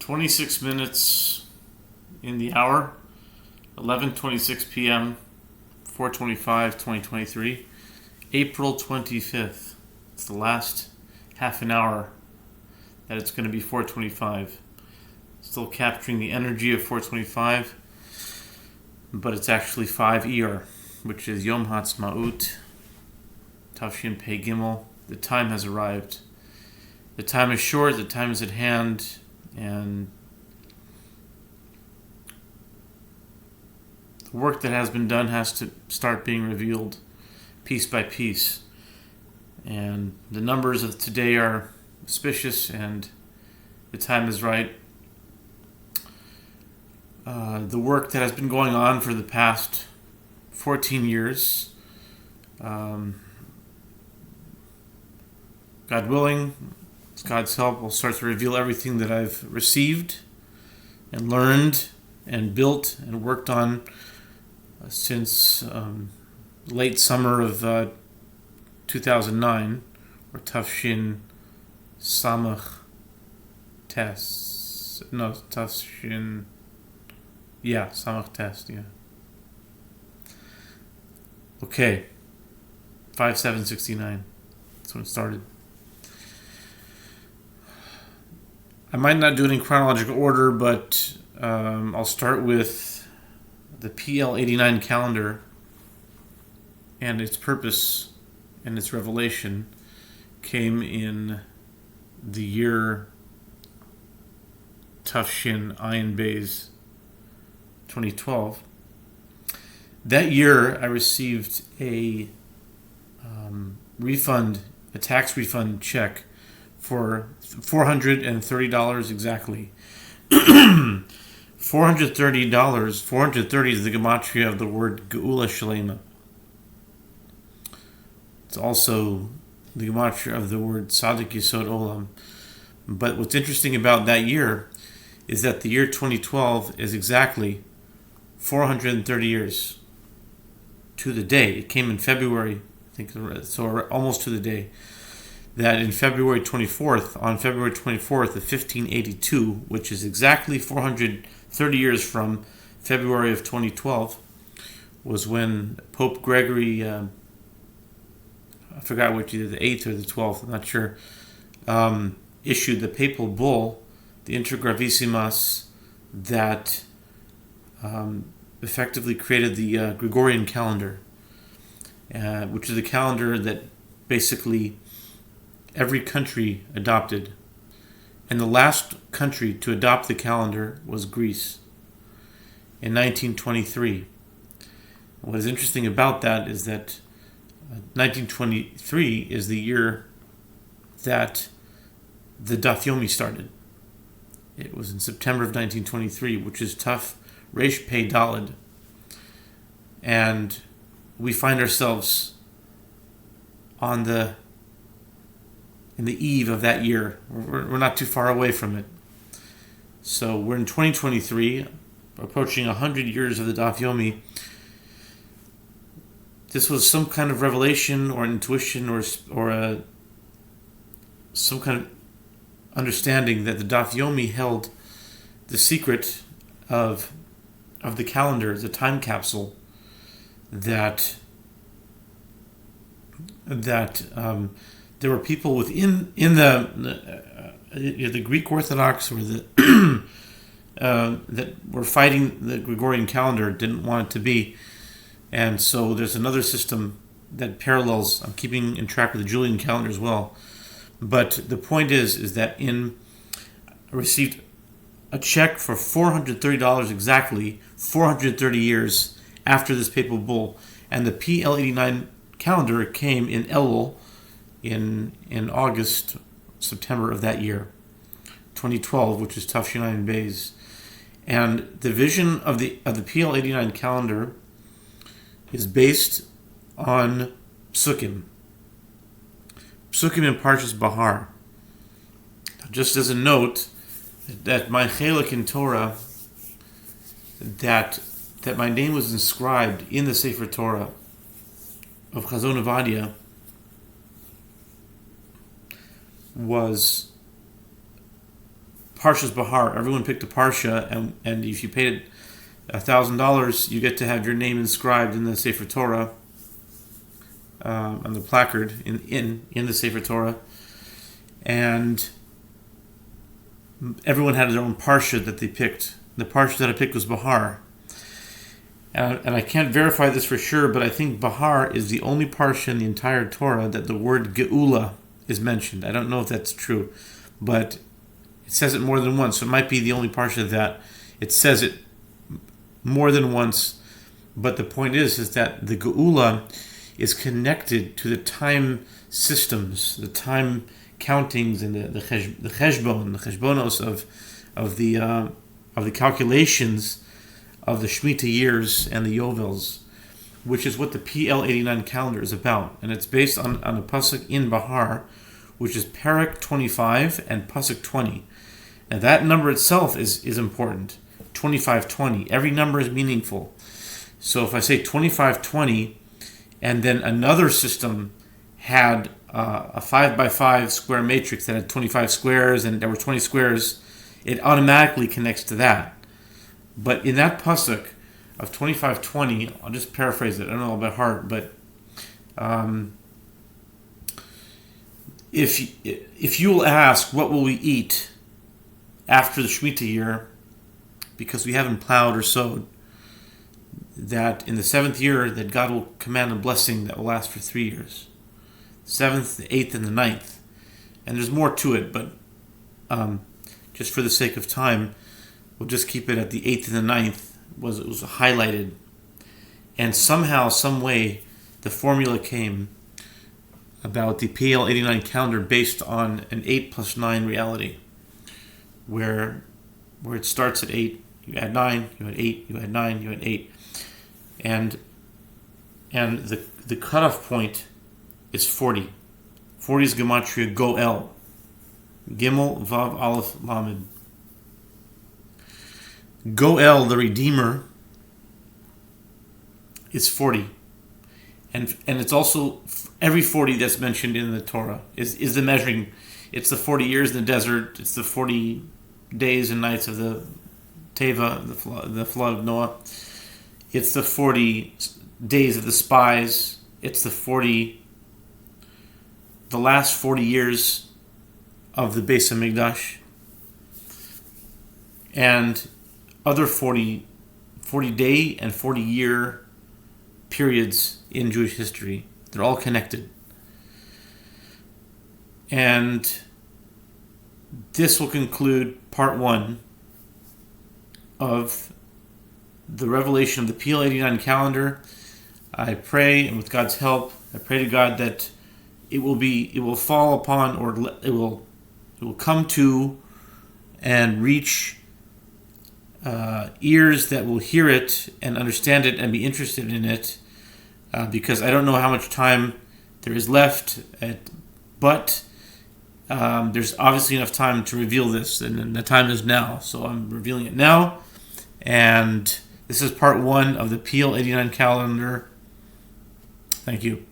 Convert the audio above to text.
26 minutes in the hour, 11:26 p.m., 4/25/2023, April 25th. It's the last half an hour that it's going to be 4:25. Still capturing the energy of 4:25, but it's actually 5 Iyar, which is Yom Ha'atzmaut, Tafshin Pei Gimel. The time has arrived. The time is short, the time is at hand, and the work that has been done has to start being revealed piece by piece. And the numbers of today are auspicious, and the time is right. The work that has been going on for the past 14 years, God willing, with God's help, will start to reveal everything that I've received and learned and built and worked on since late summer of 2009, or Tafshin Samach Test. No, Tafshin... Yeah, Samach Test, yeah. Okay. 5/7/69. That's when it started. I might not do it in chronological order, but I'll start with the PL89 calendar and its purpose and its revelation came in the year Tafshin Ayin Beis 2012. That year, I received a tax refund check for $430 exactly. $430. 430 is the gematria of the word Geula Shalema. It's also the gematria of the word Tzadik Yisod Olam. But what's interesting about that year is that the year 2012 is exactly 430 years to the day. It came in February, I think, so almost to the day. That in February 24th of 1582, which is exactly 430 years from February of 2012, was when Pope Gregory, I forgot which, either the 8th or the 12th, I'm not sure, issued the papal bull, the Inter Gravissimas, that effectively created the Gregorian calendar, which is a calendar that basically every country adopted. And the last country to adopt the calendar was Greece in 1923. What is interesting about that is that 1923 is the year that the Daf Yomi started. It was in September of 1923, which is Taf Resh Pei Daled. And we find ourselves in the eve of that year. We're not too far away from it. So we're in 2023, approaching 100 years of the Daf Yomi. This was some kind of revelation or intuition or some kind of understanding that the Daf Yomi held the secret of the calendar, the time capsule that there were people within the Greek Orthodox or the that were fighting the Gregorian calendar, didn't want it to be, and so there's another system that parallels. I'm keeping in track with the Julian calendar as well, but the point is that I received a check for $430 exactly, 430 years after this papal bull, and the PL89 calendar came in Elul in August, September of that year, 2012, which is Tafshin Ayin Beis. And the vision of the PL89 calendar is based on Psukim in Parshas Bahar. Just as a note, that my chelik in Torah, that my name was inscribed in the Sefer Torah of Chazon Ovadia, was Parshas Bahar. Everyone picked a Parsha, and if you paid it $1,000, you get to have your name inscribed in the Sefer Torah, on the placard in the Sefer Torah, and everyone had their own Parsha that they picked. The Parsha that I picked was Bahar. And I can't verify this for sure, but I think Bahar is the only Parsha in the entire Torah that the word Geula is mentioned. I don't know if that's true, but it says it more than once. So it might be the only Parsha that it says it more than once. But the point is that the Geula is connected to the time systems, the time countings, and the cheshbonos of the calculations of the Shemitah years and the Yovels, which is what the PL 89 calendar is about. And it's based on a pasuk in Bahar, which is Perek 25 and pasuk 20. Now that number itself is important. 2520. Every number is meaningful. So if I say 2520, and then another system had a 5x5 square matrix that had 25 squares, and there were 20 squares, it automatically connects to that. But in that pasuk of 2520, I'll just paraphrase it. I don't know by heart, but if you will ask, what will we eat after the Shemitah year, because we haven't plowed or sowed, that in the 7th year that God will command a blessing that will last for 3 years. 7th, the 8th, and the 9th. And there's more to it, but just for the sake of time, we'll just keep it at the 8th and the 9th. It was highlighted. And somehow, some way, the formula came about the PL 89 calendar based on an 8 plus 9 reality, where it starts at 8, you add 9, you add 8, you add 9, you add 8. And the cutoff point is 40. 40 is gematria Goel. Gimel, Vav, Aleph, Lamed. Goel, the Redeemer, is 40. And it's also every 40 that's mentioned in the Torah is the measuring. It's the 40 years in the desert. It's the 40 days and nights of the Teva, the flood of Noah. It's the 40 days of the spies. It's the last 40 years of the Beis HaMikdash. And other 40 day and 40 year periods in Jewish history. They're all connected. And this will conclude part 1 of the revelation of the PL 89 calendar. I pray, and with God's help, I pray to God that it will fall upon, or it will come to and reach ears that will hear it and understand it and be interested in it, because I don't know how much time there is left, but there's obviously enough time to reveal this, and the time is now, so I'm revealing it now. And this is part 1 of the PL 89 calendar. Thank you.